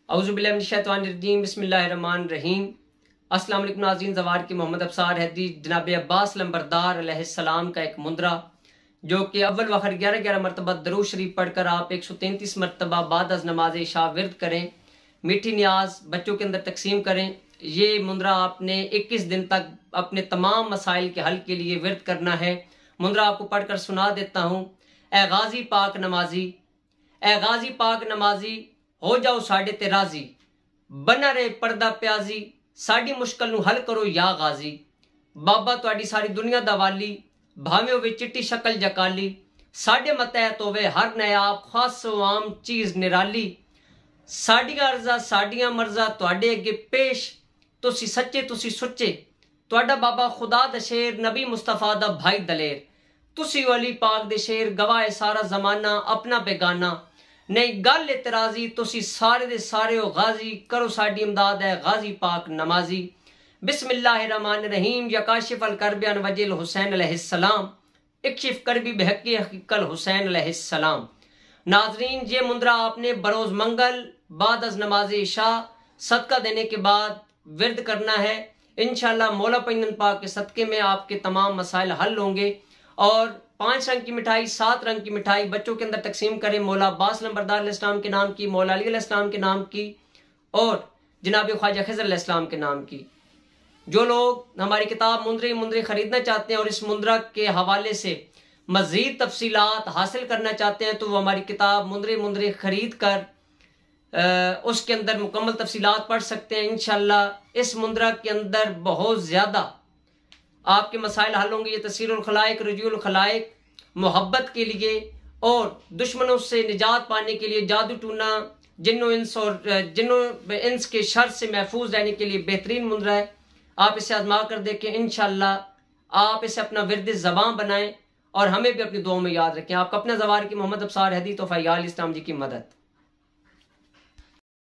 औज़ुबिल्लाहिमिनश्शैतानिर्रजीम बिस्मिल्लाहिर्रहमानिर्रहीम। अस्सलाम वालेकुम नाज़रीन, ज़वार के मोहम्मद अफसार हैदी जनाब अब्बास लंबरदार अलैहिस्सलाम का एक मुंदरा जो कि अव्वल वखर 11 मरतबा दरूद शरीफ पढ़कर आप 133 मरतबा बाद अज़ नमाज इशा विर्द करें, मीठी न्याज बच्चों के अंदर तकसीम करें। ये मुंदरा आपने 21 दिन तक अपने तमाम मसाइल के हल के लिए विर्द करना है। मुंदरा आपको पढ़कर सुना देता हूँ। ए गाजी पाक नमाजी, ए गाजी पाक नमाजी, हो जाओ साडे ते राजी, बना रे पर्दा प्याजी, साडी मुश्किल नू हल करो या गाजी। बाबा तुहाडी सारी दुनिया दा वाली, भावें होवे चिट्टी शक्ल जकाली, साडे मतैहत होवे हर नायाब खास आम चीज निराली। साडियां अर्जा साडियां मर्जा तुहाडे अगे पेश, तुसी सच्चे तुसी सुच्चे, तुहाडा बाबा खुदा दा शेर, नबी मुस्तफा दा भाई दलेर, तुसी वली पाक दे शेर, गवाह सारा जमाना अपना बेगाना। नहीं गल इतराजी, तुसी सारे दे सारे हो गाजी, करो साडी इमदाद है गाजी पाक नमाजी। बिस्मिल्लाहिर्रहमानिर्रहीम। यकाशिफ अल करब अन वजिल हुसैन अलैहिस्सलाम, इक्शिफ करबी बहक़ी हकीकल हुसैन अलैहिस्सलाम। नाजरीन, ये मुंदरा आपने बरोज मंगल बाद अज नमाज इशा सदका देने के बाद विर्द करना है। इंशाअल्लाह मौला पैगंबर पाक के सदके में आपके तमाम मसाइल हल होंगे। और 5 रंग की मिठाई, 7 रंग की मिठाई बच्चों के अंदर तकसीम करें। मौला अब्बास लंबरदार अलैहिस्सलाम के नाम की, मौला अली अलैहिस्सलाम के नाम की और जनाब ख्वाजा खिज़र अलैहिस्सलाम के नाम की। जो लोग हमारी किताब मुंदरे खरीदना चाहते हैं और इस मुंदरा के हवाले से मज़ीद तफसीलात हासिल करना चाहते हैं, तो वो हमारी किताब मुंदरे खरीद कर उसके अंदर मुकम्मल तफसीलात पढ़ सकते हैं। इंशाअल्लाह इस मुंदरा के अंदर बहुत ज़्यादा आपके मसाइल हल होंगे। ये तस्सीरुल खलाइक, रुजूल खलाइक, मोहब्बत के लिए और दुश्मनों से निजात पाने के लिए, जादू टूना, जिन्नो इंस के शर से महफूज रहने के लिए बेहतरीन मुंदरा है। आप इसे आजमा कर देखें। इंशाअल्लाह आप इसे अपना विर्द ज़बान बनाएं और हमें भी अपनी दुआओं में याद रखें। आपका अपना ज़वार की मोहम्मद अफसार हैदी तोफ़ा इस्लाम जी की मदद।